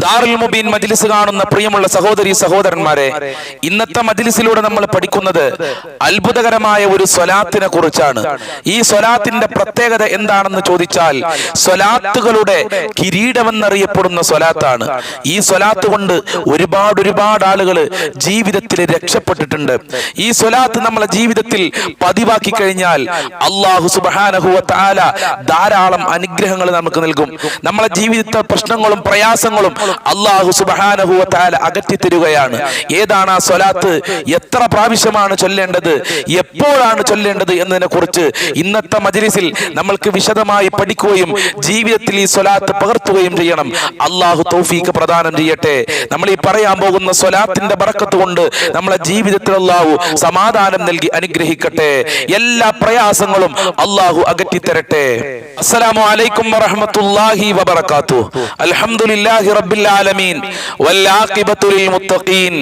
ദാറുൽ മുബീൻ മജ്ലിസ് കാണുന്ന പ്രിയമുള്ള സഹോദരി സഹോദരന്മാരെ, ഇന്നത്തെ മജ്ലിസിലൂടെ നമ്മൾ പഠിക്കുന്നത് അത്ഭുതകരമായ ഒരു സ്വലാത്തിനെ കുറിച്ചാണ്. ഈ സ്വലാത്തിന്റെ പ്രത്യേകത എന്താണെന്ന് ചോദിച്ചാൽ, സ്വലാത്തുകളുടെ കിരീടമെന്നറിയപ്പെടുന്ന സ്വലാത്താണ്. ഈ സ്വലാത്ത് കൊണ്ട് ഒരുപാട് ആളുകൾ ജീവിതത്തിൽ രക്ഷപ്പെട്ടിട്ടുണ്ട്. ഈ സ്വലാത്ത് നമ്മളെ ജീവിതത്തിൽ പതിവാക്കി കഴിഞ്ഞാൽ അല്ലാഹു സുബ്ഹാനഹു വ തആല ധാരാളം അനുഗ്രഹങ്ങൾ നമുക്ക് നൽകും. നമ്മളെ ജീവിതത്തെ പ്രശ്നങ്ങളും പ്രയാസങ്ങളും അല്ലാഹു സുബ്ഹാനഹു വ തആല അകറ്റി തരുകയാണ്. ഏതാണ് ആ സ്വലാത്ത്, എത്ര പ്രാവശ്യമാണ് ചൊല്ലേണ്ടത്, എപ്പോഴാണ് ചൊല്ലേണ്ടത് എന്നതിനെ കുറിച്ച് ഇന്നത്തെ മജ്ലിസിൽ നമ്മൾക്ക് വിശദമായി പഠിക്കുകയും ജീവിതത്തിൽ ഈ സ്വലാത്ത് പകർത്തുകയും ചെയ്യണം. അല്ലാഹു തൗഫീഖ് പ്രദാനം ചെയ്യട്ടെ. നമ്മൾ ഈ പറയാൻ പോകുന്ന സ്വലാത്തിന്റെ ബറക്കത്ത് കൊണ്ട് നമ്മളെ ജീവിതത്തിൽ അല്ലാഹു സമാധാനം നൽകി അനുഗ്രഹിക്കട്ടെ. എല്ലാ പ്രയാസങ്ങളും അല്ലാഹു അകറ്റി തരട്ടെ. അസ്സലാമു അലൈക്കും വറഹ്മത്തുള്ളാഹി വബറകാതുഹു. അൽഹംദുലില്ലാഹി റബ്ബിൽ ആലമീൻ വൽ ആഖിബത്തു ലിൽ മുത്തഖീൻ.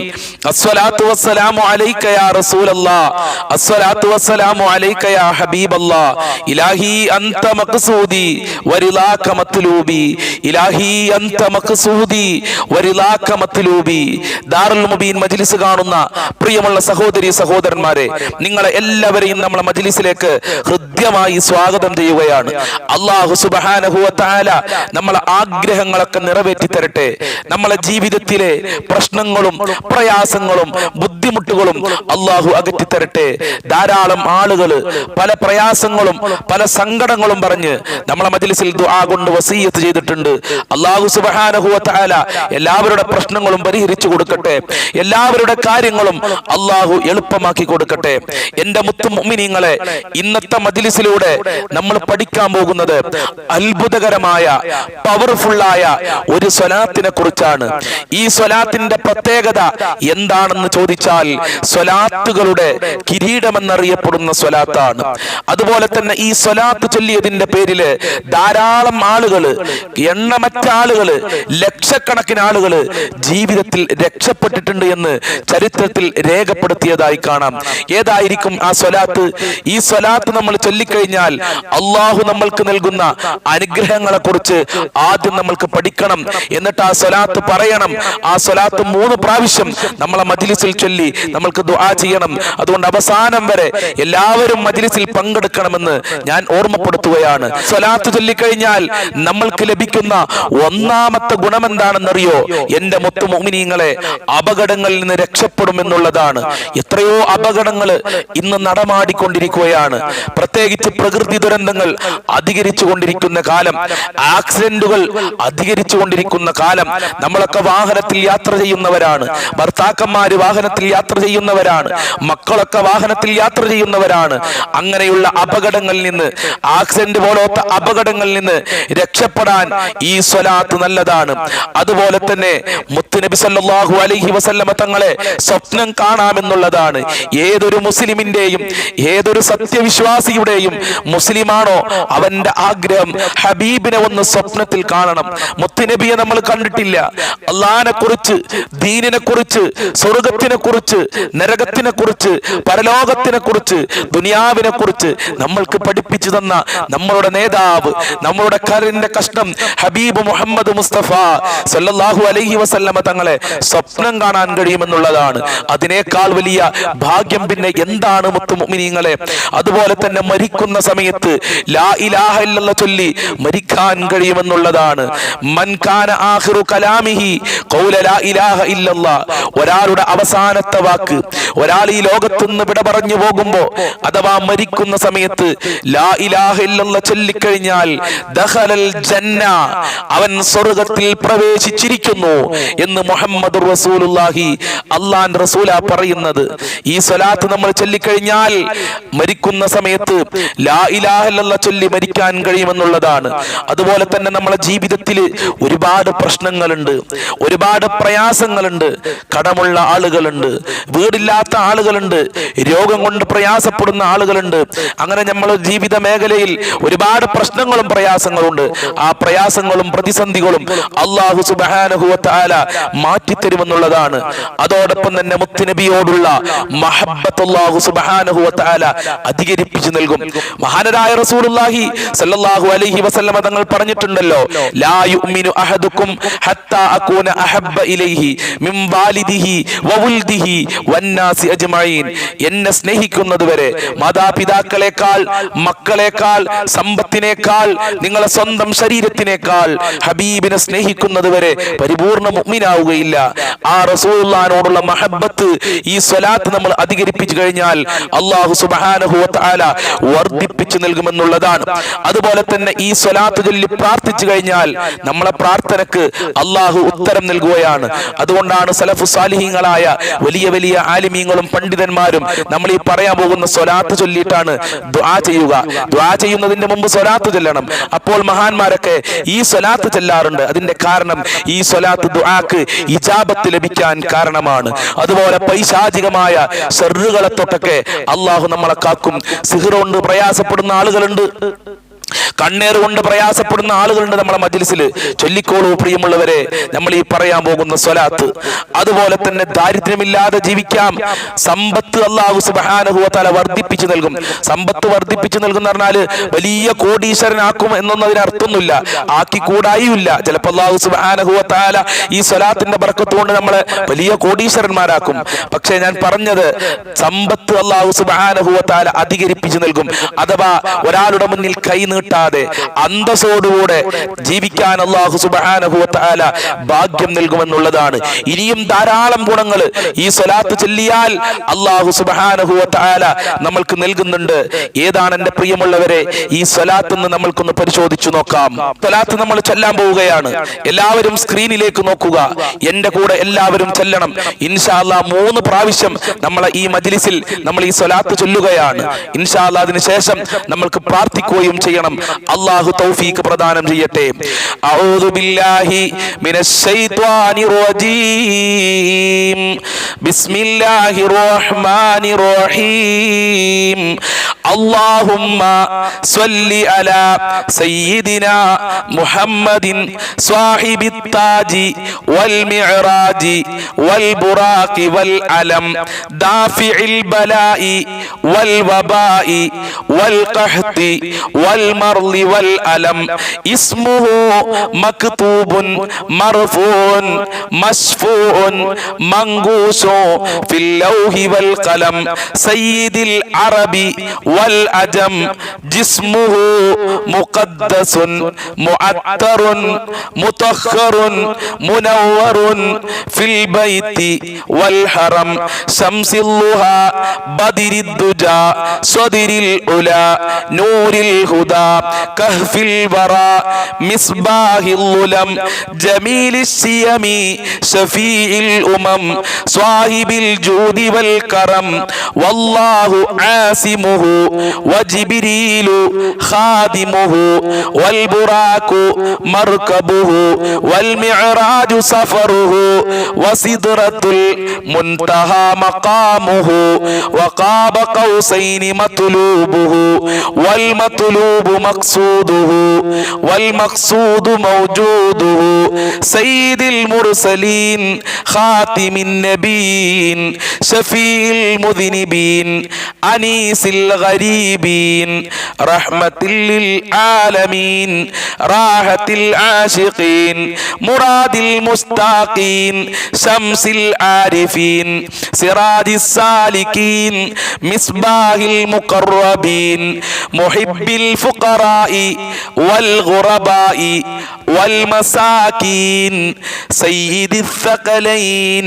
അസ്സലാത്തു വസ്സലാമു അലൈക യാ റസൂലല്ലാഹ്. അസ്സലാത്തു വസ്സലാമു അലൈക യാ ഹബീബല്ലാഹ്. ഇലാഹി അൻത മഖ്സൂദി വരിളാക മത്ലൂബി. ഇലാഹി അൻത മഖ്സൂദി വരിളാക മത്ലൂബി. ദാറുൽ മുബീൻ മജ്ലിസ് കാണുന്ന പ്രിയമുള്ള സഹോദരി സഹോദരന്മാരെ, നിങ്ങളെ എല്ലാവരെയും നമ്മളെ മജ്ലിസിലേക്ക് ഹൃദ്യമായി സ്വാഗതം ചെയ്യുകയാണ്. അല്ലാഹു സുബ്ഹാനഹു വ തആല നമ്മളെ ആഗ്രഹങ്ങളൊക്കെ നിറവേറ്റി തരട്ടെ. നമ്മളെ ജീവിതത്തിലെ പ്രശ്നങ്ങളും പ്രയാസങ്ങളും ബുദ്ധിമുട്ടുകളും അല്ലാഹു അകറ്റി തരട്ടെ. ധാരാളം ആളുകൾ പല പ്രയാസങ്ങളും പല സങ്കടങ്ങളും പറഞ്ഞ് നമ്മളെ മജ്ലിസിൽ ദുആ കൊണ്ട് വസിയ്യത്ത് ചെയ്തിട്ടുണ്ട്. അല്ലാഹു സുബ്ഹാനഹു വ തആല എല്ലാവരുടെ പ്രശ്നങ്ങളും പരിഹരിച്ചു കൊടുക്കട്ടെ. എല്ലാവരുടെ കാര്യങ്ങളും അല്ലാഹു എളുപ്പമാക്കി കൊടുക്കട്ടെ. എന്റെ മുത്തു മുഅ്മിനീങ്ങളെ, ഇന്നത്തെ മജ്ലിസിലൂടെ നമ്മൾ പഠിക്കാൻ പോകുന്നത് അത്ഭുതകരമായ പവർഫുള്ളായ ഒരു സ്വലാത്തിനെ കുറിച്ചാണ്. ഈ സ്വലാത്തിന്റെ പ്രത്യേകത എന്താണെന്ന് ചോദിച്ചാൽ, സ്വലാത്തുകളുടെ കിരീടമെന്നറിയപ്പെടുന്ന സ്വലാത്താണ്. അതുപോലെ തന്നെ ഈ സ്വലാത്ത് ചൊല്ലിയതിന്റെ പേരില് ധാരാളം ആളുകൾ, എണ്ണമറ്റ ആളുകൾ, ലക്ഷക്കണക്കിന് ആളുകൾ ജീവിതത്തിൽ രക്ഷപ്പെട്ടിട്ടുണ്ട് എന്ന് ചരിത്രത്തിൽ രേഖപ്പെടുത്തിയതായി കാണാം. ഏതായിരിക്കും ആ സ്വലാത്ത്? ഈ സ്വലാത്ത് നമ്മൾ ചൊല്ലിക്കഴിഞ്ഞാൽ അള്ളാഹു നമ്മൾക്ക് നൽകുന്ന അനുഗ്രഹങ്ങളെ കുറിച്ച് ആദ്യം നമ്മൾക്ക് പഠിക്കണം. എന്നിട്ട് ആ സ്വലാത്ത് പറയണം. ആ സ്വലാത്ത് 3 പ്രാവശ്യം നമ്മളെ മജ്ലിസിൽ ചൊല്ലി നമ്മൾക്ക് ദുആ ചെയ്യണം. അതുകൊണ്ട് അവസാനം വരെ എല്ലാവരും മജ്ലിസിൽ പങ്കെടുക്കണമെന്ന് ഞാൻ ഓർമ്മപ്പെടുത്തുകയാണ്. സ്വലാത്ത് ചൊല്ലിക്കഴിഞ്ഞാൽ നമ്മൾക്ക് ലഭിക്കുന്ന ഒന്നാമത്തെ ഗുണം എന്താണെന്നറിയോ? എന്റെ മുത്തു മുഅ്മിനീങ്ങളെ, അപകടങ്ങളിൽ നിന്ന് രക്ഷപ്പെടുമെന്നുള്ളതാണ്. എത്രയോ അപകടങ്ങൾ ഇന്ന് നടമാടിക്കൊണ്ടിരിക്കുകയാണ്. പ്രത്യേകിച്ച് പ്രകൃതി ദുരന്തങ്ങൾ അധികരിച്ചു കൊണ്ടിരിക്കുന്ന കാലം, ആക്സിഡന്റുകൾ അധികരിച്ചു കൊണ്ടിരിക്കുന്ന കാലം. നമ്മളൊക്കെ വാഹനത്തിൽ യാത്ര ചെയ്യുന്നവരാണ്, ഭർത്താക്കന്മാര് വാഹനത്തിൽ യാത്ര ചെയ്യുന്നവരാണ്, മക്കളൊക്കെ വാഹനത്തിൽ യാത്ര ചെയ്യുന്നവരാണ്. അങ്ങനെയുള്ള അപകടങ്ങളിൽ നിന്ന്, ആക്സിഡന്റ് പോലത്തെ അപകടങ്ങളിൽ നിന്ന് രക്ഷപ്പെടാൻ ഈ സ്വലാത്ത് നല്ലതാണ്. അതുപോലെ തന്നെ മുത്തുനബി സല്ലല്ലാഹു അലൈഹി വസല്ലമ തങ്ങളെ സ്വപ്നം കാണാമെന്നുള്ളതാണ്. ഏതൊരു മുസ്ലിമിന്റെയും, ഏതൊരു സത്യവിശ്വാസിയുടെയും, മുസ്ലിമാണോ അവന്റെ ആഗ്രഹം ഹബീബിനെ ഒന്ന് സ്വപ്നത്തിൽ കാണണം. മുത്തുനബിയെ നമ്മൾ കണ്ടിട്ടില്ല. അള്ളാഹിനെ കുറിച്ച്, ദീനിനെ കുറിച്ച്, സ്വർഗത്തിനെ കുറിച്ച്, നരകത്തിനെ കുറിച്ച്, പരലോകത്തിനെ കുറിച്ച്, ദുനിയാവിനെ കുറിച്ച് നമ്മൾക്ക് പഠിപ്പിച്ചു തന്ന നമ്മളുടെ നേതാവ്, നമ്മളുടെ കരന്റെ കഷ്ണം ഹബീബ് മുഹമ്മദ് മുസ്തഫ സല്ലല്ലാഹു അലൈഹി വസല്ലമ തങ്ങളെ സ്വപ്നം കാണാൻ കഴിയുമെന്നുള്ളതാണ്. അതിനേക്കാൾ വലിയ ഭാഗ്യം പിന്നെ എന്താണ് മുത്തു മുഅ്മിനീങ്ങളെ? അതുപോലെ തന്നെ മരിക്കുന്ന സമയത്ത് ലാ ഇലാഹ ഇല്ലല്ലാഹ് ചൊല്ലി മരിക്കാൻ കഴിയുമെന്നുള്ളതാണ്. മൻ കാന ആഖിറു കലാമിഹി ഖൗല ലാ ഇലാഹ ഇല്ലല്ലാഹ്. ഒരാളുടെ അവസാനത്തെ വാക്ക്, ഒരാൾ ഈ ലോകത്തു നിന്ന് വിട പറഞ്ഞു പോകുമ്പോ അഥവാ മരിക്കുന്ന സമയത്ത് ലാ ഇലാഹ ഇല്ലല്ലാഹ് ചൊല്ലിക്കഴിഞ്ഞാൽ ദഖലൽ ജന്ന, അവൻ സ്വർഗ്ഗത്തിൽ പ്രവേശിച്ചിരിക്കുന്നു എന്ന് മുഹമ്മദുർ റസൂലുള്ളാഹി, അല്ലാഹുവിന്റെ റസൂലാ പറയുന്നത്. ഈ സ്വലാത്ത് നമ്മൾ ചൊല്ലിക്കഴിഞ്ഞാൽ മരിക്കുന്ന സമയത്ത് ലാ ഇലാഹ ഇല്ലല്ലാഹ് ചൊല്ലി മരിക്കാൻ കഴിയുമെന്നുള്ളതാണ്. അതുപോലെ തന്നെ നമ്മളെ ജീവിതത്തിൽ ഒരുപാട് പ്രശ്നങ്ങളുണ്ട്, ഒരുപാട് പ്രയാസങ്ങളുണ്ട്. കടമുള്ള ആളുകളുണ്ട്, വീടില്ലാത്ത ആളുകളുണ്ട്, രോഗം കൊണ്ട് പ്രയാസപ്പെടുന്ന ആളുകളുണ്ട്. അങ്ങനെ നമ്മളെ ജീവിത മേഖലയിൽ ഒരുപാട് പ്രശ്നങ്ങളും പ്രയാസങ്ങളുണ്ട്. ആ പ്രയാസങ്ങളും പ്രതിസന്ധികളും അല്ലാഹു സുബ്ഹാനഹു വ തആല മാറ്റിത്തരുമെന്നുള്ളതാണ്. അതോടൊപ്പം തന്നെ മുത്തുനബിയോടുള്ള മഹബ്ബത്ത് അല്ലാഹു സുബ്ഹാനഹു വ തആല അധികരിപ്പിച്ചു നൽകും. മഹാനായ റസൂലുള്ളാഹി സല്ലല്ലാഹു അലൈഹി വസല്ലമ തങ്ങൾ പറഞ്ഞിട്ടുണ്ടല്ലോ, ലാ യുഅ്മിനു അഹദുക്കും ഹത്താ അകൂന അഹബ്ബ ഇലൈഹി മിൻ വാലിദിഹി വവുൽദിഹി വന്നാസി അജ്മഈൻ. എന്നെ സ്നേഹിക്കുന്നതുവരെ, മാതാപിതാക്കളെക്കാൾ, മക്കളെക്കാൾ, സമ്പത്തിനേക്കാൾ, നിങ്ങളെ സ്വന്തം ശരീരത്തിനേക്കാൾ ഹബീബിനെ സ്നേഹിക്കുന്നതുവരെ പരിപൂർണ്ണ മുഅ്മിനാവുകയില്ല. ആ റസൂലുള്ളാഹിനോടുള്ള മഹബ്ബത്ത്, ഈ സ്വലാത്ത് നമ്മൾ അധികരിപ്പിച്ചു കഴിഞ്ഞാൽ അല്ലാഹു സുബ്ഹാനഹു വ തആല വർദ്ധിപ്പിച്ചു നൽകുമെന്നുള്ളതാണ്. അതുപോലെ തന്നെ ഈ സ്വലാത്ത് ചൊല്ലി പ്രാർത്ഥിച്ചു കഴിഞ്ഞാൽ നമ്മളെ പ്രാർത്ഥനക്ക് അല്ലാഹു ഉത്തരം നൽകുകയാണ്. അതുകൊണ്ടാണ് സലഫു സാലിഹീങ്ങളായ വലിയ വലിയ ആലിമീങ്ങളും പണ്ഡിതന്മാരും നമ്മൾ ഈ പറയാൻ പോകുന്ന സ്വലാത്ത് ചൊല്ലിയിട്ടാണ് ദുആ ചെയ്യുക. ദുആ ചെയ്യുന്നതിന്റെ മുമ്പ് സ്വലാത്ത് ചൊല്ലണം. അപ്പോൾ മഹാന്മാരൊക്കെ ഈ സ്വലാത്ത് ചൊല്ലാറുണ്ട്. അതിന്റെ കാരണം ഈ സ്വലാത്ത് ദുആക്ക് ഇജാബത്ത് ലഭിക്കാൻ കാരണമാണ്. അതുപോലെ പൈശാചികമായ ശർറുകളെ തൊട്ടൊക്കെ അല്ലാഹു നമ്മളെ കാക്കും. സിഹ്ർ കൊണ്ട് പ്രയാസപ്പെടുന്ന ആളുകളുണ്ട്, കണ്ണേറ് കൊണ്ട് പ്രയാസപ്പെടുന്ന ആളുകളുണ്ട് നമ്മളെ മജ്ലിസിൽ. ചൊല്ലിക്കോളൂ പ്രിയമുള്ളവരെ നമ്മൾ ഈ പറയാൻ പോകുന്ന സ്വലാത്ത്. അതുപോലെ തന്നെ ദാരിദ്ര്യമില്ലാതെ ജീവിക്കാം. സമ്പത്ത് അല്ലാഹു സുബ്ഹാനഹു വ തആല വർദ്ധിപ്പിച്ചു നൽകും. സമ്പത്ത് വർദ്ധിപ്പിച്ചു നൽകുന്ന പറഞ്ഞാൽ വലിയ കോടീശ്വരനാക്കും എന്നൊന്നും അതിന് അർത്ഥമൊന്നുമില്ല, ആക്കിക്കൂടായില്ല. ചിലപ്പോൾ അല്ലാഹു സുബ്ഹാനഹു വ തആല ഈ സ്വലാത്തിന്റെ ബർക്കത്ത് കൊണ്ട് നമ്മളെ വലിയ കോടീശ്വരന്മാരാക്കും. പക്ഷേ ഞാൻ പറഞ്ഞത് സമ്പത്ത് അല്ലാഹു സുബ്ഹാനഹു വ തആല അധികരിപ്പിച്ചു നൽകും. അഥവാ ഒരാളുടെ മുന്നിൽ കൈ നീട്ടാതെ അന്തസ്സോടുകൂടെ ജീവിക്കാൻ അല്ലാഹു സുബ്ഹാനഹു വ തആല ഭാഗ്യം നൽകുമെന്നുള്ളതാണ്. ഇനിയും ധാരാളം ഗുണങ്ങൾ ഈ സ്വലാത്ത് ചൊല്ലിയാൽ അല്ലാഹു സുബ്ഹാനഹു വ തആല നമ്മൾക്ക് നൽകുന്നുണ്ട്. ഏതാണ് എന്റെ പ്രിയമുള്ളവരെ ഈ സ്വലാത്ത് എന്ന് നമ്മൾക്കൊന്ന് പരിശോധിച്ചു നോക്കാം. സ്വലാത്ത് നമ്മൾ ചൊല്ലാൻ പോവുകയാണ്. എല്ലാവരും സ്ക്രീനിലേക്ക് നോക്കുക. എന്റെ കൂടെ എല്ലാവരും ചൊല്ലണം. ഇൻഷാ അല്ലാഹ് 3 പ്രാവശ്യം നമ്മളെ ഈ മജ്ലിസിൽ നമ്മൾ ഈ സ്വലാത്ത് ചൊല്ലുകയാണ്. ഇൻഷാ അല്ലാഹ് അതിനുശേഷം നമ്മൾക്ക് പ്രാർത്ഥിക്കുകയും ചെയ്യണം. അല്ലാഹു തൗഫീഖ് പ്രദാനം ചെയ്യട്ടെ. അഊദു ബില്ലാഹി മിനശ് ശൈത്വാനിർ റജീം. ബിസ്മില്ലാഹിർ റഹ്മാനിർ റഹീം. അല്ലാഹുമ്മ സ്വല്ലി അലാ സയ്യിദിനാ മുഹമ്മദിൻ സ്വാഹിബിത് താജി വൽ മിഅ്റാജി വൽ ബുറാഖി വൽ അലം ദാഫിഇൽ ബലാഇ വൽ വബാഇ വൽ ഖഹ്തി വൽ മർളി വൽ അലം. ഇസ്മുഹു മക്തൂബുൻ മർഫൂൻ മശ്ഫൂൻ മൻഗൂശു ഫിൽ ലൗഹി വൽ ഖലം. സയ്യിദിൽ അറബി വൽ അജം. ജിസ്മുഹു മുഖദ്ദസുൻ മുഅത്തറുൻ മുതഖറുൻ മുനവ്വറുൻ ഫിൽ ബൈത്തി വൽ ഹറം. ശംസിൽ ളുഹാ ബദിരിദ് ദുജാ സ്വദിരിൽ ഉലാ നൂരിൽ ഹുദാ കഹ്ഫിൽ വറാ മിസ്ബാഹിൽ ഉലം ജമീലിസ് സിയമി ശഫീഇൽ ഉമം സ്വാഹിബിൽ ജൂദി വൽ കറം. വല്ലാഹു ആസിമുഹു വജിബ്രീലു ഖാദിമുഹു വൽ ബുറാഖു മർകബുഹു വൽ മിഅ്റാജു സഫറുഹു വസിദ്റത്തുൽ മുൻതഹാ മഖാമുഹു വഖാബ ഖൗസൈനി മത്ലൂബുഹു വൽ മത്ലൂബു മഖ്സൂദുഹു വൽ മഖ്സൂദു മൗജൂദുഹു. സയ്യിദിൽ മുർസലീൻ ഖാതിമിൻ നബിയീൻ ശഫീഇൽ മുദ്നിബീൻ അനീസിൽ ഗരീബീൻ റഹ്മത്തിൽ ലിൽ ആലമീൻ റാഹത്തിൽ ആശിഖീൻ മുറാദിൽ മുസ്താഖീൻ ശംസിൽ ആരിഫീൻ സിറാജിസ് സാലികീൻ മിസ്ബാഹിൽ മുഖറബീൻ മുഹിബ്ബിൽ ഫുഖറാഇ വൽ ഗുറബാഇ വൽ മസാകീൻ സയ്യിദിൽ ثقلين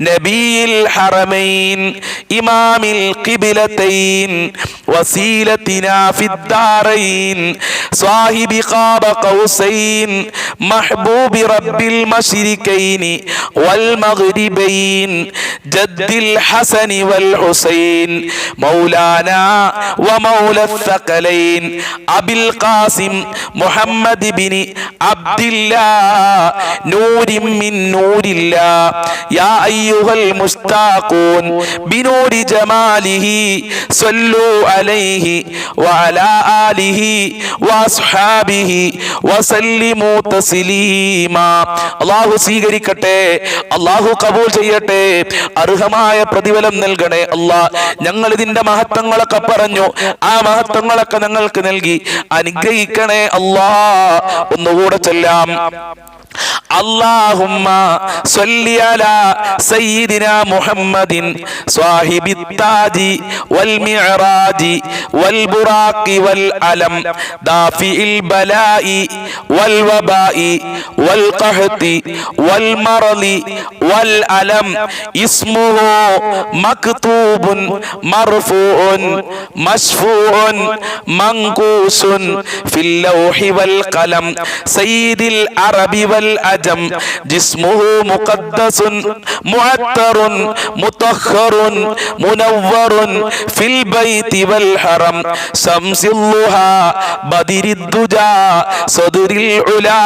نبي الحرمين إمام القبلتين وسيلتنا في الدارين صاحب قاب قوسين محبوب رب المشركين والمغربين جد الحسن والحسين مولانا ومولى الثقلين أبي القاسم محمد بن عبد الله نور من نور الله يا أيها المشتاقون بنور بنور جماله صلوا عليه وعلى آله وأصحابه وسلموا تسليما. അല്ലാഹു സ്വീകരിക്കട്ടെ, അല്ലാഹു കബൂൽ ചെയ്യട്ടെ, അർഹമായ പ്രതിഫലം നൽകണേ അല്ലാ. ഞങ്ങൾ ഇതിന്റെ മഹത്വങ്ങളൊക്കെ പറഞ്ഞു, ആ മഹത്വങ്ങളൊക്കെ ഞങ്ങൾക്ക് നൽകി അനുഗ്രഹിക്കണേ അല്ലാ. ഒന്നുകൂടെ ചൊല്ലാം. اللهم صل على سيدنا محمد صاحب التاج والمعراج والبراق والعلم دافع البلاء والوباء والقحط والمرض والألم اسمه مكتوب مرفوع مشفوع منقوش في اللوح والقلم سيد العرب والعجم جسمه مقدس معطر مطهر منور في البيت والحرم شمس الضحى بدر الدجى صدر العلا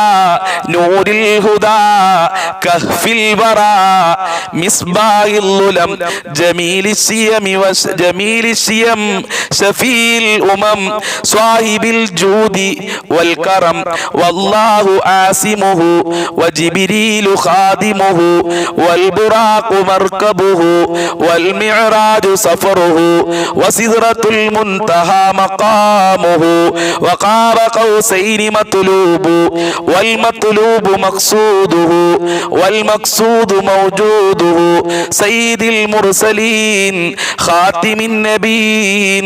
نور الهدى كهف الورى مصباح الظلم جميل الشيم شفيع الأمم صاحب الجود والكرم والله عاصمه وجبريل خادمه والبراق مركبه والمعراج سفره وسدرة المنتهى مقامه وقاب قوسين مطلوب والمطلوب مقصوده والمقصود موجوده سيد المرسلين خاتم النبيين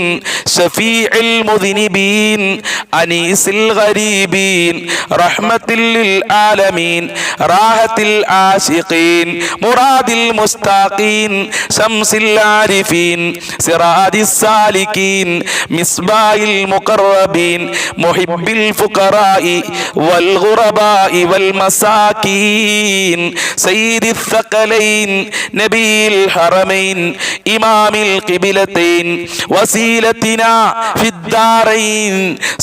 شفيع المذنبين أنيس الغريبين رحمة للعالمين راحة العاشقين مراد المستاقين شمس العارفين سراج السالكين مصباح المقربين محب الفقراء والغرباء والمساكين سيد الثقلين نبي الحرمين إمام القبلتين وسيلتنا في الدارين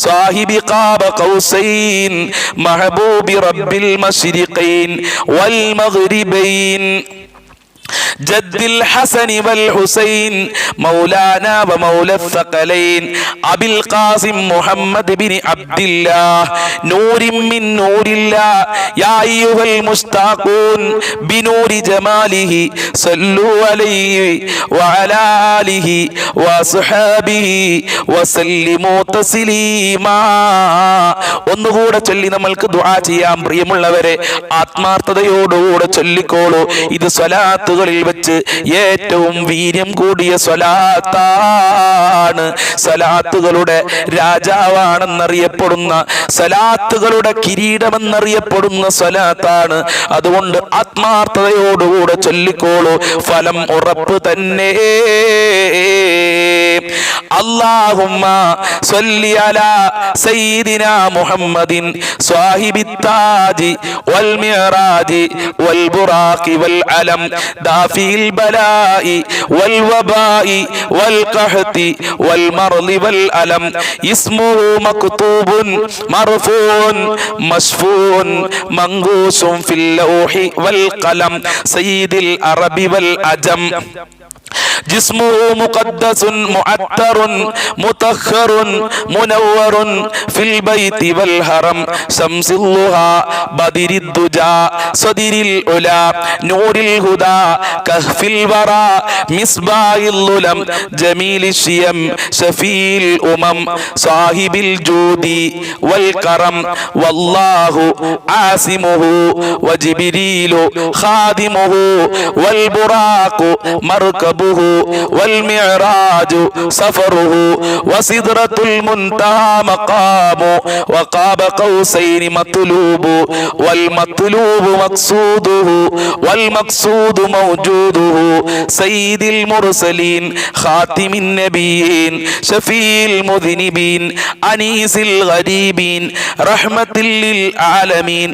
صاحب قاب قوسين محبوب رب المشرقين والمغربين جد الحسن والحسين مولانا ومولى الثقلين أبي القاسم محمد بن عبد الله نور من نور الله يا أيها المشتاقون بنور جماله صلوا عليه وعلى آله وصحابه وسلموا تسليما. ഒന്നുകൂടെ ചൊല്ലി നമ്മൾക്ക് ദുആ ചെയ്യാം. പ്രിയമുള്ളവരെ, ആത്മാർത്ഥതയോടുകൂടെ ചൊല്ലിക്കോളൂ. ഇത് സ്വലാത്തുകളിൽ വെച്ച് ഏറ്റവും വീര്യം കൂടിയ സ്വലാത്താണ്. സ്വലാത്തുകളുടെ രാജാവാണെന്നറിയപ്പെടുന്ന, സ്വലാത്തുകളുടെ കിരീടമെന്നറിയപ്പെടുന്ന സ്വലാത്താണ്. അതുകൊണ്ട് ആത്മാർത്ഥതയോടുകൂടെ ചൊല്ലിക്കോളൂ, ഫലം ഉറപ്പ് തന്നെ. اللهم صل على سيدنا محمد صاحب التاج والمعراج والبراق والعلم دافع البلاء والوباء والقحط والمرض والألم اسمه مكتوب مرفوع مشفوع منقوش في اللوح والقلم سيد العرب والعجم جسمه مقدس معطر مطهر منور في البيت والحرم شمس الضحى بدر الدجى صدر العلا نور الهدى كهف الورى مصباح الظلم جميل الشيم شفيع الأمم صاحب الجود والكرم والله عاصمه وجبريل خادمه والبراق مركبه والمعراج سفره وسدرة المنتهى مقامه وقاب قوسين مطلوب والمطلوب مقصوده والمقصود موجوده سيد المرسلين خاتم النبيين شفيع المذنبين أنيس الغريبين رحمة للعالمين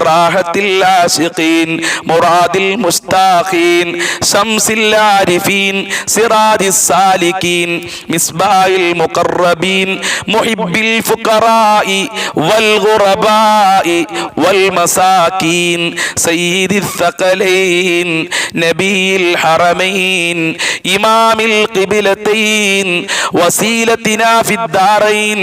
راحة العاشقين مراد المشتاقين شمس العارفين سراج السالكين മിസ്ബാഹിൽ മുഖറബീൻ മുഹിബ്ബിൽ ഫുഖറാഇ വൽ ഗുറബാഇ വൽ മസാകീൻ സയ്യിദിൽ സഖലൈൻ നബിയിൽ ഹറമൈൻ ഇമാമിൽ ഖിബ്ലതൈൻ വസീലത്തിനാ ഫിദ്ദാറൈൻ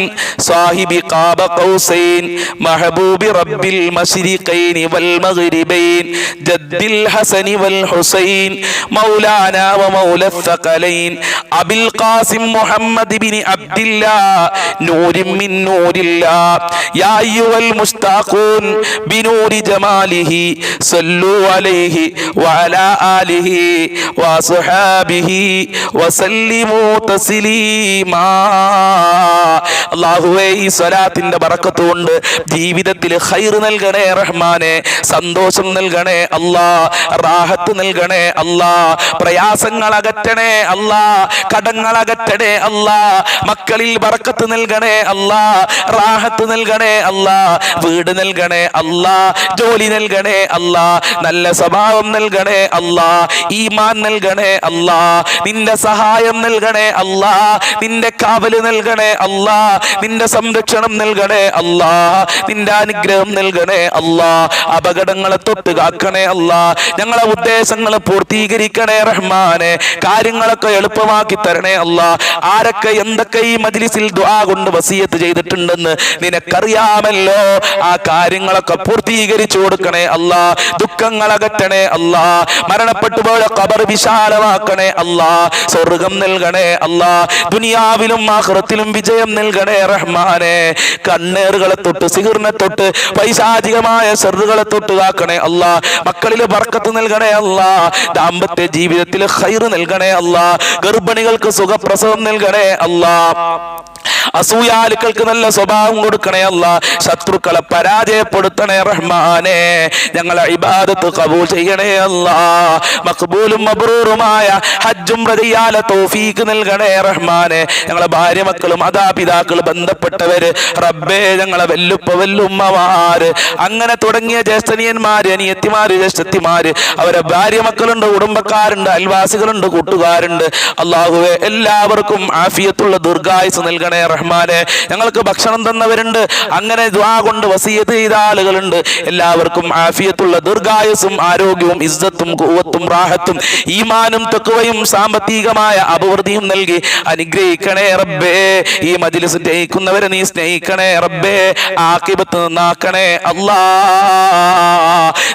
സാഹിബി ഖാബ ഖൗസൈൻ മഹബൂബി റബ്ബിൽ മശ്രിഖൈൻ വൽ മഗ്രിബൈൻ ജദ്ദിൽ ഹസനി വൽ ഹുസൈൻ മൗലാനാ വ മൗല الثقلين أبي القاسم محمد بن عبد الله نور من نور الله يا أيها المشتاقون بنور جماله صلوا عليه وعلى آله وصحابه وسلموا تسليما അല്ലാഹുവേ ഈ സ്വലാത്തിന്റെ ബറക്കത്ത് കൊണ്ട് ജീവിതത്തിൽ ഖൈർ നൽകണേ റഹ്മാനെ, സന്തോഷം നൽകണേ അല്ലാ, റാഹത്ത് നൽകണേ അല്ലാ, പ്രയാസങ്ങൾ അകറ്റണേ അല്ലാ, കടങ്ങൾ അകറ്റണേ അല്ലാ, മക്കളിൽ ബറക്കത്ത് നൽകണേ അല്ലാ, റാഹത്ത് നൽകണേ അല്ലാ, വീട് നൽകണേ അല്ലാ, ജോലി നൽകണേ അല്ലാ, നല്ല സ്വഭാവം നൽകണേ അല്ലാ, ഈമാൻ നൽകണേ അല്ലാ, നിന്റെ സഹായം നൽകണേ അല്ലാ, നിന്റെ കാവല് നൽകണേ അല്ലാ, നിന്റെ സംരക്ഷണം നൽകണേ അല്ലാ, നിന്റെ അനുഗ്രഹം നൽകണേ അല്ലാ, അപകടങ്ങളെ തൊട്ട് കാക്കണേ അല്ലാ, ഞങ്ങളെ ഉദ്ദേശങ്ങൾ പൂർത്തീകരിക്കണേ റഹ്മാനെ, കാര്യങ്ങളൊക്കെ എളുപ്പമാക്കി തരണേ അല്ലാ. ആരൊക്കെ എന്തൊക്കെ ഈ മജ്ലിസിൽ ദുആ കൊണ്ട് വസിയത്ത് ചെയ്തിട്ടുണ്ടെന്ന് നിനക്കറിയാമല്ലോ, ആ കാര്യങ്ങളൊക്കെ പൂർത്തീകരിച്ചു കൊടുക്കണേ അല്ലാ, ദുഃഖങ്ങൾ അകറ്റണേ അല്ലാ, മരണപ്പെട്ടു പോയ ഖബർ വിശാലമാക്കണേ അല്ലാ, സ്വർഗ്ഗം നൽകണേ അല്ലാ, ദുനിയാവിലും ആഖിറത്തിലും വിജയം നൽകണേ റഹ്മാനെ, കണ്ണേറുകളെ തൊട്ട് സിഹിറിനെ തൊട്ട് പൈശാചികമായ ശർറുകളെ തൊട്ട് കാക്കണേ അല്ലാ, മക്കളിൽ ബർക്കത്ത് നൽകണേ അല്ലാ, ദാമ്പത്യ ജീവിതത്തിൽ ഖൈർ നൽകണേ അല്ലാ, ഗർഭിണികൾക്ക് സുഖപ്രസവം നൽകണേ അല്ലാ, അസൂയാലുക്കൾക്ക് നല്ല സ്വഭാവം കൊടുക്കണേ അല്ലാ, ശത്രുക്കളെ പരാജയപ്പെടുത്തണേ റഹ്മാനെ, ഞങ്ങളെ ഇബാദത്ത് ഖബൂൽ ചെയ്യണേ അല്ലാ, മഖ്ബൂലും മബ്റൂറുമായ ഹജ്ജും റദിയാല തൗഫീഖ് നൽകണേ റഹ്മാനെ, ഞങ്ങളെ ഭാര്യ മക്കളും മാതാപിതാക്കൾ ബന്ധപ്പെട്ടവര് റബ്ബേ, ഞങ്ങളെ വെല്ലുപ്പ വെല്ലുമ്മമാര് അങ്ങനെ തുടങ്ങിയ ജ്യേഷ്ഠനിയന്മാര് അനിയത്തിമാര് ജ്യേഷ്ഠത്തിമാര് അവരെ ഭാര്യ മക്കളുണ്ട്, കുടുംബക്കാരുണ്ട്, അയൽവാസികളുണ്ട്, കൂട്ടുകാരുണ്ട്. അല്ലാഹുവേ എല്ലാവർക്കും ആഫിയത്തുള്ള ദീർഘായുസ് നൽകണേ റഹ്മാനെ, ഞങ്ങൾക്ക് ഭക്ഷണം തന്നവരുണ്ട്, അങ്ങനെ ദുആ കൊണ്ട് വസിയത്ത് ചെയ്ത ആളുകളുണ്ട്. എല്ലാവർക്കും ആഫിയത്തുള്ള ദീർഘായുസും ആരോഗ്യവും ഇസ്സത്തും ഖുവത്തും റാഹത്തും ഈമാനും തഖ്വയും സാമ്പത്തികമായ അഭിവൃദ്ധിയും നൽകി അനുഗ്രഹിക്കണേ റബ്ബേ. ഈ മജ്ലിസ് സ്നേഹിക്കുന്നവരെ നീ സ്നേഹിക്കണേ റബ്ബേ, ആഖിബത്ത് നന്നാക്കണേ അല്ലാ,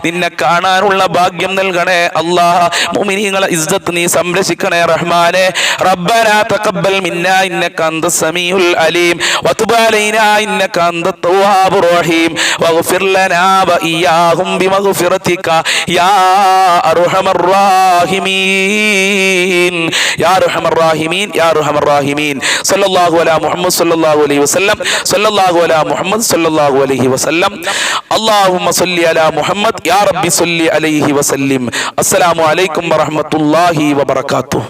നിന്നെ കാണാനുള്ള ഭാഗ്യം നൽകണേ അല്ലാ, മുഅ്മിനീങ്ങളെ ഇസ്സത്ത് നീ സംരക്ഷിക്കണേ റഹ്മാനെ. റബ്ബനാ തഖബ്ബൽ മിന്നാ ഇന്നക അൻതസ് സമീഉൽ അലീം വതുബ് അലൈനാ ഇന്നക അൻതത് തവ്വാബുർ റഹീം വഗ്ഫിർ ലനാ വഇയ്യാഹും ബിമഗ്ഫിറതിക യാ അർഹമർ റഹീമീൻ യാ അർഹമർ റഹീമീൻ യാ അർഹമർ റഹീമീൻ. സല്ലല്ലാഹു അലാ മുഹമ്മദ് സല്ലല്ലാഹു അലൈഹി വസല്ലം, സല്ലല്ലാഹു അലാ മുഹമ്മദ് സല്ലല്ലാഹു അലൈഹി വസല്ലം. അല്ലാഹുമ്മ സല്ലി അലാ മുഹമ്മദ് യാ റബ്ബി സല്ലി അലൈഹി വസല്ലിം. അസ്സലാമു അലൈക്കും വറഹ്മത്തുള്ളാഹി വബറകാതുഹു.